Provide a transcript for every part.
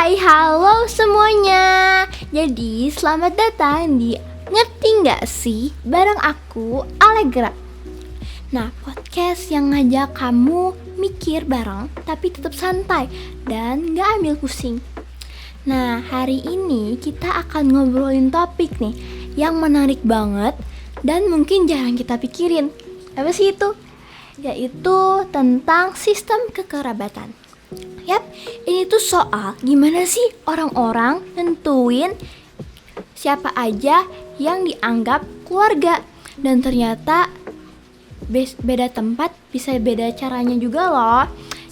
Hai, halo semuanya. Jadi selamat datang di Ngerti Nggak Sih bareng aku, Allegra. Nah, podcast yang ngajak kamu mikir bareng tapi tetap santai dan nggak ambil pusing. Nah, hari ini kita akan ngobrolin topik nih yang menarik banget dan mungkin jarang kita pikirin. Apa sih itu? Yaitu tentang sistem kekerabatan. Yap, ini tuh soal gimana sih orang-orang nentuin siapa aja yang dianggap keluarga. Dan ternyata beda tempat bisa beda caranya juga loh.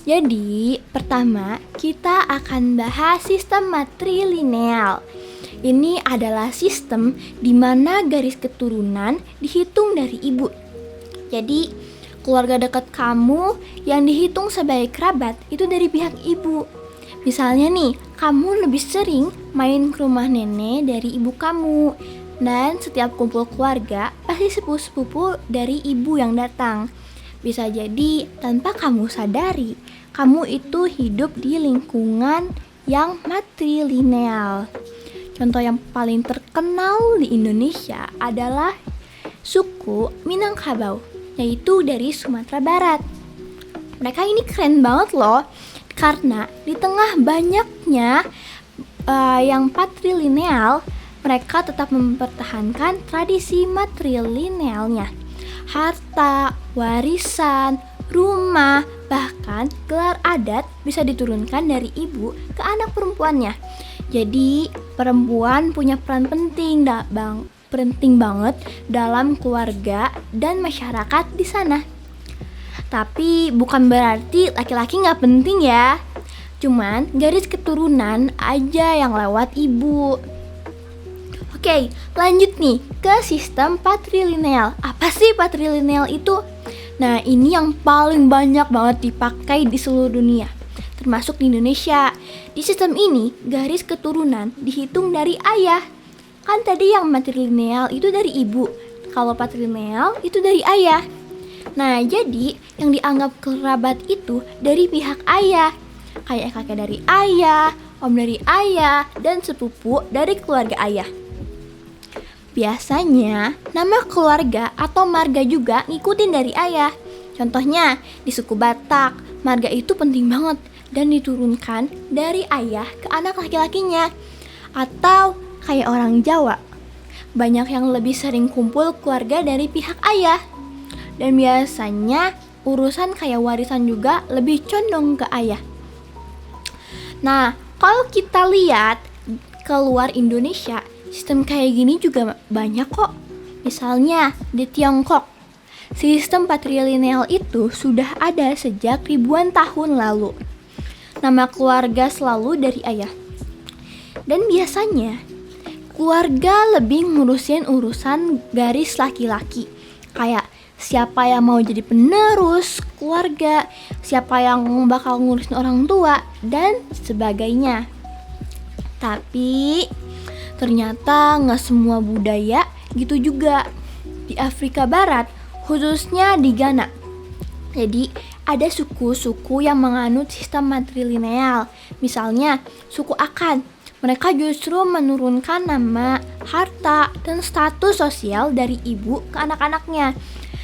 Jadi, pertama kita akan bahas sistem matrilineal. Ini adalah sistem di mana garis keturunan dihitung dari ibu. Jadi, keluarga dekat kamu yang dihitung sebagai kerabat itu dari pihak ibu. Misalnya nih, kamu lebih sering main ke rumah nenek dari ibu kamu. Dan setiap kumpul keluarga, pasti sepupu-sepupu dari ibu yang datang. Bisa jadi tanpa kamu sadari, kamu itu hidup di lingkungan yang matrilineal. Contoh yang paling terkenal di Indonesia adalah suku Minangkabau, yaitu dari Sumatera Barat. Mereka ini keren banget loh, karena di tengah banyaknya yang patrilineal, mereka tetap mempertahankan tradisi matrilinealnya. Harta, warisan, rumah, bahkan gelar adat bisa diturunkan dari ibu ke anak perempuannya. Jadi perempuan punya peran penting banget dalam keluarga dan masyarakat di sana. Tapi bukan berarti laki-laki nggak penting ya. Cuman garis keturunan aja yang lewat ibu. Oke, lanjut nih ke sistem patrilineal. Apa sih patrilineal itu? Nah, ini yang paling banyak banget dipakai di seluruh dunia, termasuk di Indonesia. Di sistem ini, garis keturunan dihitung dari ayah. Kan tadi yang matrilineal itu dari ibu, kalau patrilineal itu dari ayah. Nah, jadi yang dianggap kerabat itu dari pihak ayah, kayak kakek dari ayah, om dari ayah, dan sepupu dari keluarga ayah. Biasanya nama keluarga atau marga juga ngikutin dari ayah. Contohnya di suku Batak, marga itu penting banget dan diturunkan dari ayah ke anak laki-lakinya. Atau kayak orang Jawa, banyak yang lebih sering kumpul keluarga dari pihak ayah. Dan biasanya urusan kayak warisan juga lebih condong ke ayah. Nah, kalau kita lihat keluar Indonesia, sistem kayak gini juga banyak kok. Misalnya di Tiongkok, sistem patrilineal itu sudah ada sejak ribuan tahun lalu. Nama keluarga selalu dari ayah. Dan biasanya keluarga lebih ngurusin urusan garis laki-laki, kayak siapa yang mau jadi penerus keluarga, siapa yang bakal ngurusin orang tua, dan sebagainya. Tapi ternyata gak semua budaya gitu juga. Di Afrika Barat, khususnya di Ghana, jadi ada suku-suku yang menganut sistem matrilineal. Misalnya suku Akan, mereka justru menurunkan nama, harta, dan status sosial dari ibu ke anak-anaknya.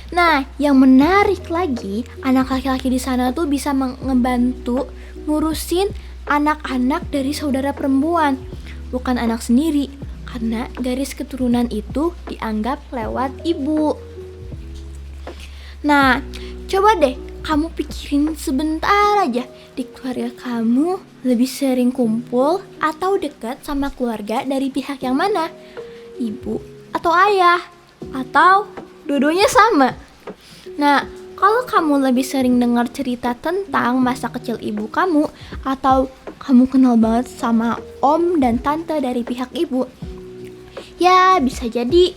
Nah, yang menarik lagi, anak laki-laki di sana tuh bisa ngebantu ngurusin anak-anak dari saudara perempuan, bukan anak sendiri, karena garis keturunan itu dianggap lewat ibu. Nah, coba deh kamu pikirin sebentar aja, di keluarga kamu lebih sering kumpul atau dekat sama keluarga dari pihak yang mana? Ibu atau ayah? Atau dua-duanya sama? Nah, kalau kamu lebih sering dengar cerita tentang masa kecil ibu kamu, atau kamu kenal banget sama om dan tante dari pihak ibu, ya bisa jadi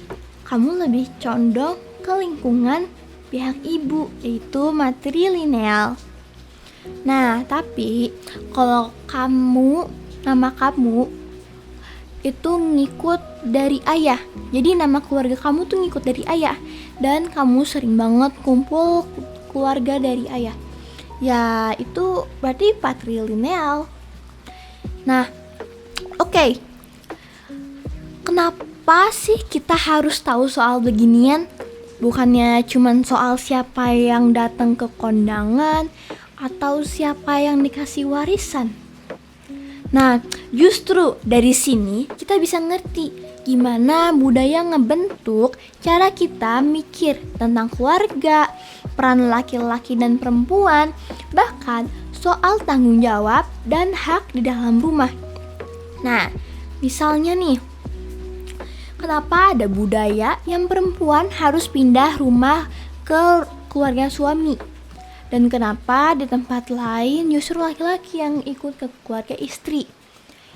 kamu lebih condong ke lingkungan pihak ibu, yaitu matrilineal. Nah, tapi kalau nama kamu itu ngikut dari ayah, jadi nama keluarga kamu tuh ngikut dari ayah, dan kamu sering banget kumpul keluarga dari ayah, ya itu berarti patrilineal. Nah, Oke, kenapa sih kita harus tahu soal beginian? Bukannya cuman soal siapa yang datang ke kondangan atau siapa yang dikasih warisan. Nah, justru dari sini kita bisa ngerti gimana budaya ngebentuk cara kita mikir tentang keluarga, peran laki-laki dan perempuan, bahkan soal tanggung jawab dan hak di dalam rumah. Nah, misalnya nih, kenapa ada budaya yang perempuan harus pindah rumah ke keluarga suami? Dan kenapa di tempat lain justru laki-laki yang ikut ke keluarga istri?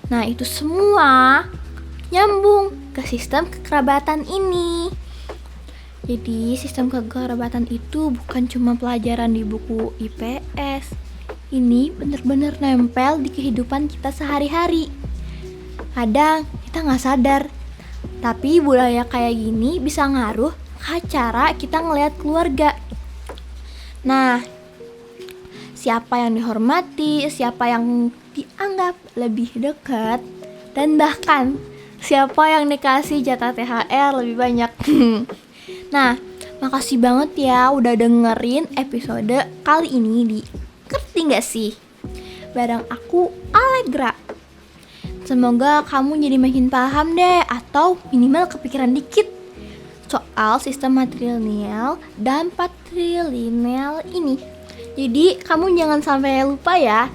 Nah, itu semua nyambung ke sistem kekerabatan ini. Jadi sistem kekerabatan itu bukan cuma pelajaran di buku IPS. Ini bener-bener nempel di kehidupan kita sehari-hari. Kadang kita gak sadar, tapi budaya kayak gini bisa ngaruh ke cara kita ngelihat keluarga. Nah, siapa yang dihormati, siapa yang dianggap lebih dekat, dan bahkan siapa yang dikasih jatah THR lebih banyak. Nah, makasih banget ya udah dengerin episode kali ini di Ngerti Gak Sih? Bareng aku, Allegra. Semoga kamu jadi makin paham deh, atau minimal kepikiran dikit soal sistem matrilineal dan patrilineal ini. Jadi kamu jangan sampai lupa ya,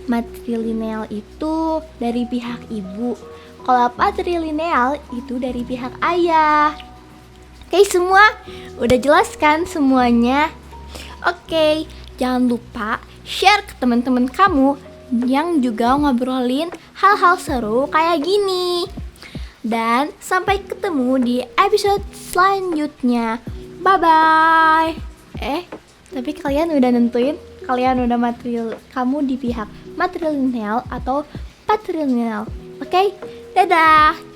matrilineal itu dari pihak ibu, kalau patrilineal itu dari pihak ayah. Oke, semua udah jelas kan semuanya? Oke, jangan lupa share ke teman-teman kamu yang juga ngobrolin hal-hal seru kayak gini. Dan sampai ketemu di episode selanjutnya. Bye-bye. Tapi kalian udah nentuin kalian udah kamu di pihak matrilineal atau patrilineal. Oke? Dadah.